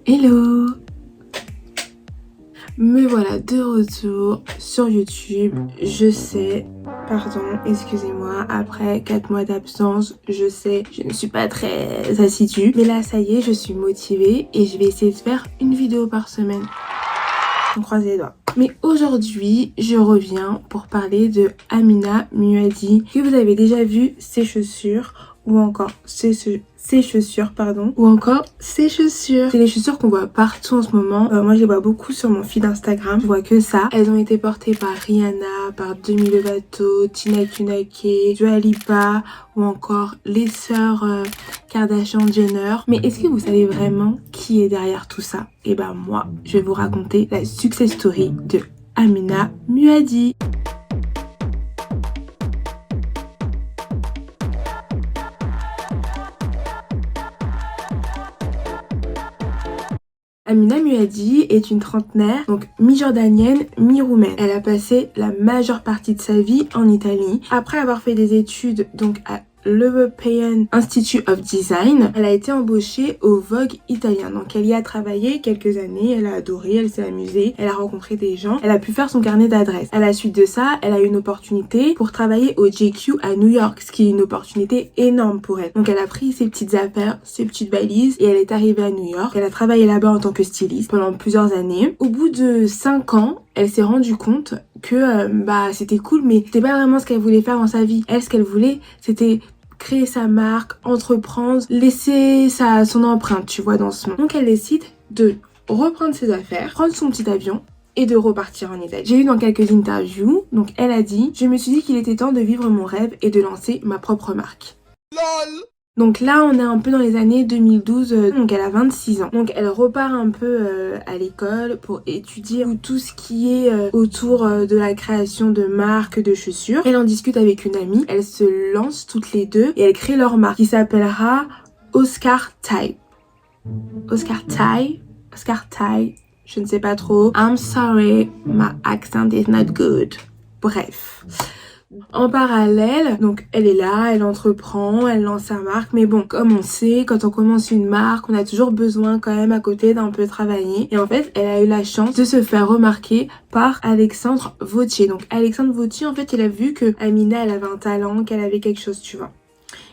Hello! Me voilà de retour sur YouTube. Je sais, pardon, excusez-moi, après 4 mois d'absence, je sais, je ne suis pas très assidue. Mais là, ça y est, je suis motivée et je vais essayer de faire une vidéo par semaine. On croise les doigts. Mais aujourd'hui, je reviens pour parler de Amina Muaddi, que vous avez déjà vu ses chaussures ou encore ses chaussures. C'est les chaussures qu'on voit partout en ce moment. Moi, je les vois beaucoup sur mon feed Instagram. Je vois que ça. Elles ont été portées par Rihanna, par Demi Lovato, Tina Kunake, Dua Lipa ou encore les sœurs Kardashian-Jenner. Mais est-ce que vous savez vraiment qui est derrière tout ça? Et ben moi, je vais vous raconter la success story de Amina Muaddi. Amina Muaddi est une trentenaire, donc mi-jordanienne, mi-roumaine. Elle a passé la majeure partie de sa vie en Italie. Après avoir fait des études donc à l'European Institute of Design, elle a été embauchée au Vogue italien. Donc elle y a travaillé quelques années, elle a adoré, elle s'est amusée, elle a rencontré des gens, elle a pu faire son carnet d'adresses. À la suite de ça, elle a eu une opportunité pour travailler au GQ à New York, ce qui est une opportunité énorme pour elle. Donc elle a pris ses petites affaires, ses petites valises et elle est arrivée à New York. Elle a travaillé là-bas en tant que styliste pendant plusieurs années. Au bout de 5 ans, elle s'est rendue compte que c'était cool, mais c'était pas vraiment ce qu'elle voulait faire dans sa vie. Elle, ce qu'elle voulait, c'était créer sa marque, entreprendre, laisser son empreinte, tu vois, dans ce monde. Donc elle décide de reprendre ses affaires, prendre son petit avion et de repartir en Italie. J'ai eu dans quelques interviews, donc elle a dit « Je me suis dit qu'il était temps de vivre mon rêve et de lancer ma propre marque. » LOL. Donc là, on est un peu dans les années 2012, donc elle a 26 ans. Donc elle repart un peu à l'école pour étudier tout ce qui est autour de la création de marques de chaussures. Elle en discute avec une amie, elles se lancent toutes les deux et elles créent leur marque qui s'appellera Oscar Ty. Oscar Ty, je ne sais pas trop. I'm sorry, my accent is not good. Bref. En parallèle, donc elle est là, elle entreprend, elle lance sa marque, mais bon, comme on sait, quand on commence une marque, on a toujours besoin quand même à côté d'un peu travailler. Et en fait, elle a eu la chance de se faire remarquer par Alexandre Vauthier. Donc Alexandre Vauthier, en fait, il a vu que Amina, elle avait un talent, qu'elle avait quelque chose, tu vois,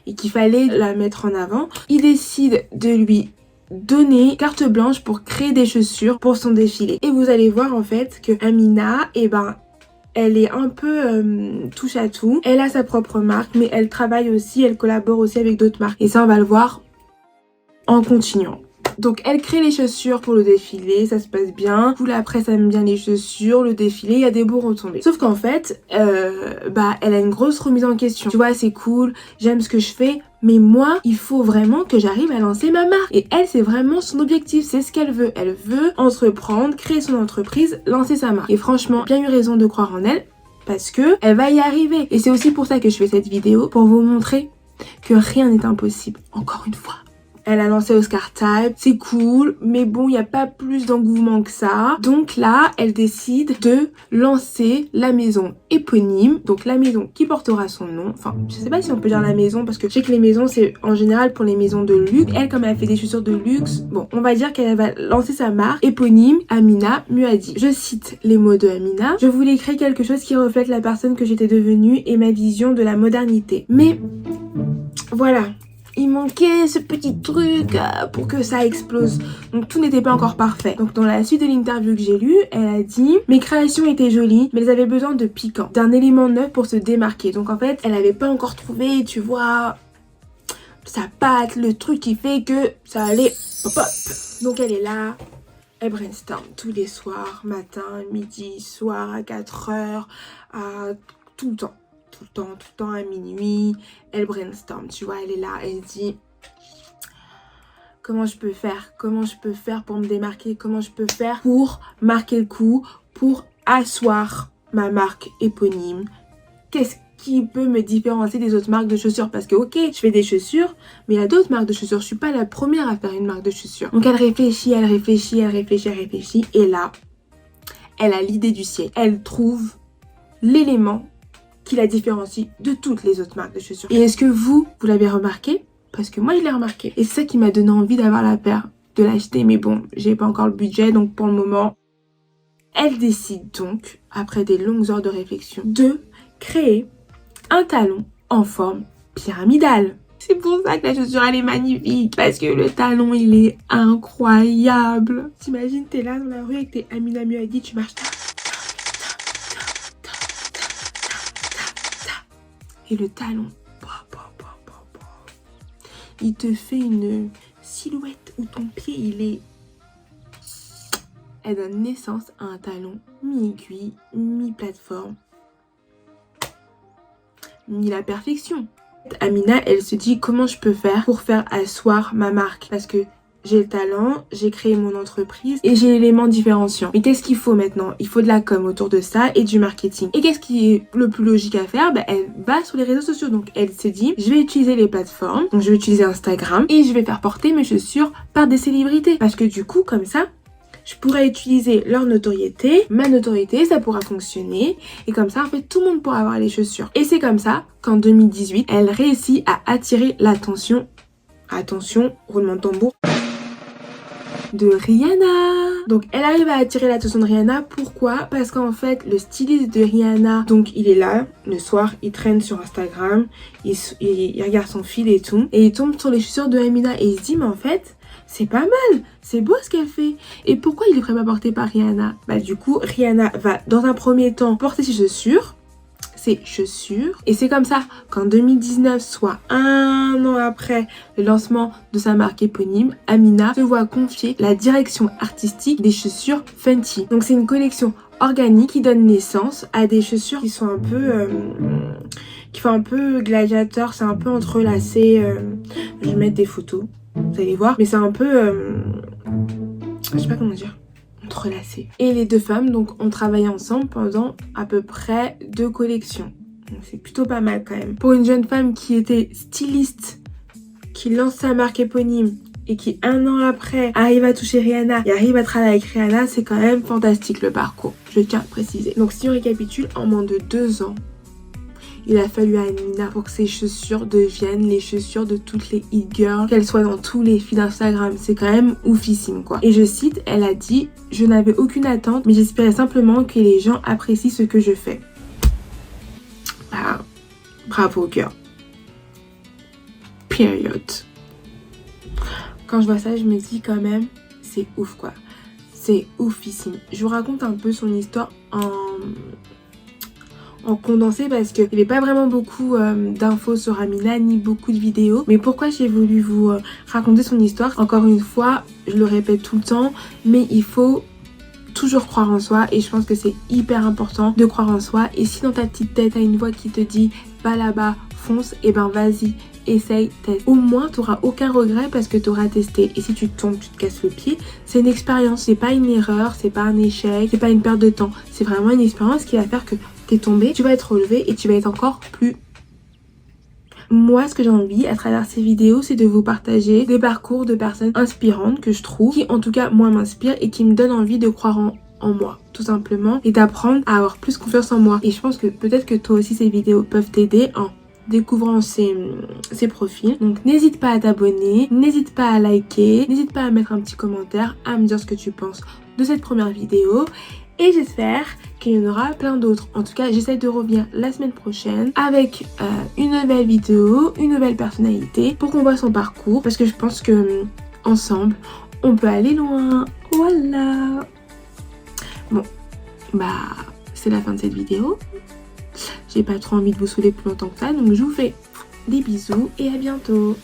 et qu'il fallait la mettre en avant. Il décide de lui donner carte blanche pour créer des chaussures pour son défilé. Et vous allez voir en fait que Amina, elle est un peu touche à tout. Elle a sa propre marque, mais elle travaille aussi, elle collabore aussi avec d'autres marques. Et ça, on va le voir en continuant. Donc elle crée les chaussures pour le défilé, ça se passe bien. Tout la presse aime bien les chaussures, le défilé, il y a des beaux retombées. Sauf qu'en fait, elle a une grosse remise en question. Tu vois, c'est cool, j'aime ce que je fais, mais moi, il faut vraiment que j'arrive à lancer ma marque. Et elle, c'est vraiment son objectif, c'est ce qu'elle veut. Elle veut entreprendre, créer son entreprise, lancer sa marque. Et franchement, bien eu raison de croire en elle, parce que elle va y arriver. Et c'est aussi pour ça que je fais cette vidéo, pour vous montrer que rien n'est impossible. Encore une fois. Elle a lancé Oscar Type, c'est cool, mais bon, il n'y a pas plus d'engouement que ça. Donc là, elle décide de lancer la maison éponyme, donc la maison qui portera son nom. Enfin, je sais pas si on peut dire la maison, parce que je sais que les maisons, c'est en général pour les maisons de luxe. Elle, comme elle fait des chaussures de luxe, bon, on va dire qu'elle va lancer sa marque éponyme, Amina Muaddi. Je cite les mots de Amina. Je voulais créer quelque chose qui reflète la personne que j'étais devenue et ma vision de la modernité. Mais voilà. Il manquait ce petit truc pour que ça explose. Donc tout n'était pas encore parfait. Donc dans la suite de l'interview que j'ai lue, elle a dit « Mes créations étaient jolies, mais elles avaient besoin de piquant, d'un élément neuf pour se démarquer. » Donc en fait, elle n'avait pas encore trouvé, tu vois, sa patte, le truc qui fait que ça allait pop up. Donc elle est là, elle brainstorm tous les soirs, matin, midi, soir, à 4h, tout le temps. Tout le temps à minuit, elle brainstorm, tu vois, elle est là, elle se dit comment je peux faire pour me démarquer, comment je peux faire pour marquer le coup, pour asseoir ma marque éponyme, qu'est-ce qui peut me différencier des autres marques de chaussures, parce que ok, je fais des chaussures, mais il y a d'autres marques de chaussures, je suis pas la première à faire une marque de chaussures. Donc elle réfléchit, et là, elle a l'idée du siècle, elle trouve l'élément qui la différencie de toutes les autres marques de chaussures. Et est-ce que vous l'avez remarqué? Parce que moi, je l'ai remarqué. Et c'est ça qui m'a donné envie d'avoir la paire de l'acheter, mais bon, j'ai pas encore le budget, donc pour le moment, elle décide donc, après des longues heures de réflexion, de créer un talon en forme pyramidale. C'est pour ça que la chaussure elle est magnifique, parce que le talon il est incroyable. T'imagines, t'es là dans la rue avec tes Amina Muaddi, tu marches et le talon, il te fait une silhouette où ton pied il est... Elle donne naissance à un talon mi-aiguille, mi-plateforme, mi-la perfection. Amina, elle se dit comment je peux faire pour faire asseoir ma marque, parce que j'ai le talent, j'ai créé mon entreprise et j'ai l'élément différenciant. Mais qu'est-ce qu'il faut maintenant? Il faut de la com autour de ça et du marketing. Et qu'est-ce qui est le plus logique à faire? Elle va sur les réseaux sociaux. Donc elle se dit, je vais utiliser les plateformes, donc je vais utiliser Instagram et je vais faire porter mes chaussures par des célébrités. Parce que du coup, comme ça, je pourrais utiliser leur notoriété, ma notoriété, ça pourra fonctionner. Et comme ça, en fait, tout le monde pourra avoir les chaussures. Et c'est comme ça qu'en 2018, elle réussit à attirer l'attention, attention, roulement de tambour, de Rihanna. Donc elle arrive à attirer l'attention de Rihanna. Pourquoi? Parce qu'en fait le styliste de Rihanna, donc il est là le soir, il traîne sur Instagram, il regarde son fil et tout, et il tombe sur les chaussures de Amina et il se dit mais en fait c'est pas mal, c'est beau ce qu'elle fait. Et pourquoi il ne ferait pas porter par Rihanna? Du coup Rihanna va dans un premier temps porter ses chaussures. Et c'est comme ça qu'en 2019, soit un an après le lancement de sa marque éponyme, Amina se voit confier la direction artistique des chaussures Fenty. Donc c'est une collection organique qui donne naissance à des chaussures qui sont un peu qui font un peu gladiateur, c'est un peu entrelacé. Je vais mettre des photos, vous allez voir, mais c'est un peu je sais pas comment dire, entrelacé. Et les deux femmes donc ont travaillé ensemble pendant à peu près 2 collections. Donc c'est plutôt pas mal quand même. Pour une jeune femme qui était styliste, qui lance sa marque éponyme et qui un an après arrive à toucher Rihanna et arrive à travailler avec Rihanna, c'est quand même fantastique le parcours, je tiens à préciser. Donc si on récapitule, en moins de 2 ans, il a fallu à Amina pour que ses chaussures deviennent les chaussures de toutes les hit girls, qu'elles soient dans tous les feeds Instagram. C'est quand même oufissime quoi. Et je cite, elle a dit « Je n'avais aucune attente, mais j'espérais simplement que les gens apprécient ce que je fais. » Bravo girl. Period. Quand je vois ça, je me dis quand même, c'est ouf quoi. C'est oufissime. Je vous raconte un peu son histoire en condensé parce qu'il n'y avait pas vraiment beaucoup d'infos sur Amina ni beaucoup de vidéos. Mais pourquoi j'ai voulu vous raconter son histoire? Encore une fois, je le répète tout le temps, mais il faut toujours croire en soi et je pense que c'est hyper important de croire en soi. Et si dans ta petite tête t'as une voix qui te dit va là-bas, fonce, et ben vas-y, essaye, teste. Au moins t'auras aucun regret parce que t'auras testé. Et si tu tombes, tu te casses le pied, c'est une expérience, c'est pas une erreur, c'est pas un échec, c'est pas une perte de temps, c'est vraiment une expérience qui va faire que t'es tombé, tu vas être relevé et tu vas être encore plus... Moi, ce que j'ai envie à travers ces vidéos, c'est de vous partager des parcours de personnes inspirantes que je trouve, qui en tout cas moi m'inspirent et qui me donnent envie de croire en moi, tout simplement, et d'apprendre à avoir plus confiance en moi. Et je pense que peut-être que toi aussi ces vidéos peuvent t'aider en découvrant ces profils. Donc n'hésite pas à t'abonner, n'hésite pas à liker, n'hésite pas à mettre un petit commentaire, à me dire ce que tu penses de cette première vidéo. Et j'espère qu'il y en aura plein d'autres. En tout cas, j'essaie de revenir la semaine prochaine avec une nouvelle vidéo, une nouvelle personnalité pour qu'on voit son parcours. Parce que je pense que ensemble, on peut aller loin. Voilà. Bon, c'est la fin de cette vidéo. J'ai pas trop envie de vous saouler plus longtemps que ça. Donc je vous fais des bisous et à bientôt.